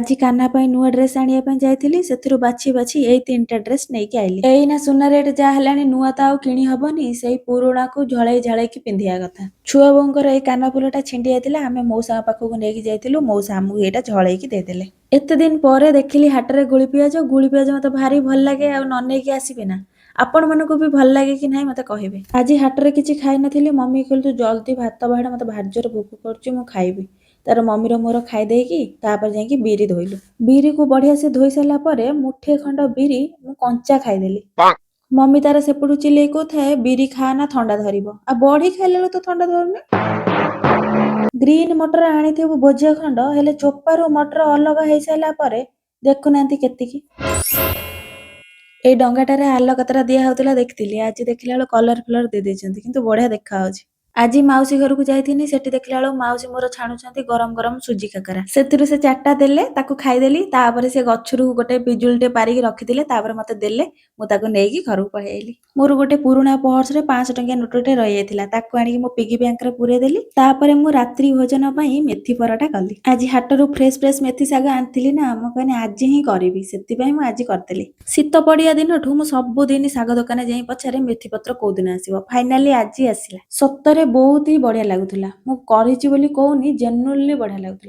ଆଜି କାହ୍ନା ପାଇଁ ନୂଆ ଡ୍ରେସ୍ ଆଣିବା ପାଇଁ ଯାଇଥିଲି। ସେଥିରୁ ବାଛି ବାଛି ଏଇ 3ଟା ଡ୍ରେସ୍ ନେଇକି ଆଇଲି। ଏଇନା ସୁନା ରେଟ୍ ଯାହା ହେଲାଣି ନୂଆ ତ ଆଉ କିଣି ହବନି, ସେଇ ପୁରୁଣାକୁ ଝଳେଇ ଝାଳେଇକି ପିନ୍ଧିବା କଥା। ଛୁଆ ବୋଉଙ୍କର ଏଇ କାନ ଫୁଲଟା ଛିଣ୍ଡି ଯାଇଥିଲା, ଆମେ ମଉସାଙ୍କ ପାଖକୁ ନେଇକି ଯାଇଥିଲୁ। ମଉସା ଆମକୁ ଏଇଟା ଝଳେଇକି ଦେଇଦେଲେ। ଏତେ ଦିନ ପରେ ଦେଖିଲି ହାଟରେ ଗୁଳି ପିଆଜ ମତେ ଭାରି ଭଲ ଲାଗେ, ଆଉ ନ ନେଇକି ଆସିବି ନା। ଆପଣ ମାନଙ୍କୁ ବି ଭଲ ଲାଗେ କି ନାହିଁ ମତେ କହିବେ। ଆଜି ହାଟରେ କିଛି ଖାଇନଥିଲି। ମମି କହିଲି ତୁ ଜଲ୍ଦି ଭାତ ବାଢ଼, ମତେ ଭାରି ଜୋରେ ଭୋକ କରୁଛି, ମୁଁ ଖାଇବି। ତାର ମମିର ମୋର ଖାଇଦେଇକି ତାପରେ ଯାଇକି ବିରି ଧୋଇଲୁ। ବିରିକୁ ବଢିଆ ସେ ଧୋଇ ସାରିଲା ପରେ ମୁଠେ ଖଣ୍ଡ ବିରି ମୁଁ କଞ୍ଚା ଖାଇଦେଲି। ମମି ତାର ସେପଟୁ ଚିଲେଇ କହୁଥାଏ ବିରି ଖା ନା ଥଣ୍ଡା ଧରିବ। ଆଉ ବଢି ଖାଇଲା ବେଳକୁ ତ ଥଣ୍ଡା ଧରୁନି। ଗ୍ରୀନ ମଟର ଆଣିଥିବୁ ବୋଝେ ଖଣ୍ଡ, ହେଲେ ଚୋପାରୁ ମଟର ଅଲଗା ହେଇସାରିଲା ପରେ ଦେଖୁନାହାନ୍ତି କେତିକି। ଏଇ ଡଙ୍ଗାଟାରେ ଆଲୋକତରା ଦିଆ ହଉଥିଲା ଦେଖିଥିଲି। ଆଜି ଦେଖିଲା ବେଳକୁ କଲର ଫଲର ଦେଇ ଦେଇଛନ୍ତି, କିନ୍ତୁ ବଢିଆ ଦେଖା ହଉଛି। ଆଜି ମାଉସୀ ଘରକୁ ଯାଇଥିଲି। ସେଠି ଦେଖିଲା ବେଳକୁ ମାଉସୀ ମୋର ଛାଣୁଛନ୍ତି ଗରମ ଗରମ ସୁଜି କାକରା। ସେଥିରୁ ସେ 4ଟା ଦେଲେ, ତାକୁ ଖାଇଦେଲି। ତାପରେ ସେ ଗଛରୁ ଗୋଟେ ପିଜୁଳିଟେ ପାରିକି ରଖିଥିଲେ, ତାପରେ ମତେ ଦେଲେ। ମୁଁ ତାକୁ ନେଇକି ଘରକୁ ପଳେଇ ଆଇଲି। ମୋର ଗୋଟେ ପୁରୁଣା ପର୍ସରେ 500 ଟଙ୍କିଆ ନୋଟଟେ ରହିଯାଇଥିଲା, ତାକୁ ଆଣିକି ମୋ ପିଗି ବ୍ୟାଙ୍କରେ ପୁରେଇ ଦେଲି। ତାପରେ ମୁଁ ରାତ୍ରି ଭୋଜନ ପାଇଁ ମେଥି ପରଟା କଲି। ଆଜି ହାଟରୁ ଫ୍ରେଶ ମେଥି ଶାଗ ଆଣିଥିଲି ନା, ମୁଁ କହିଲି ଆଜି ହିଁ କରିବି, ସେଥିପାଇଁ ମୁଁ ଆଜି କରିଦେଲି। ଶୀତ ପଡିଆ ଦିନଠୁ ମୁଁ ସବୁଦିନ ଶାଗ ଦୋକାନ ଯାଇ ପଚାରେ ମେଥି ପତ୍ର କୋଉ ଦିନ ଆସିବ। ଫାଇନାଲି ଆଜି ଆସିଲା। ସତରେ ବହୁତ ହି ବଢିଆ ଲାଗୁଥିଲା। ମୁଁ କରିଛି ବୋଲି କହୁନି, ଜେନ୍ୟୁଇନଲି ବଢିଆ ଲାଗୁଥିଲା।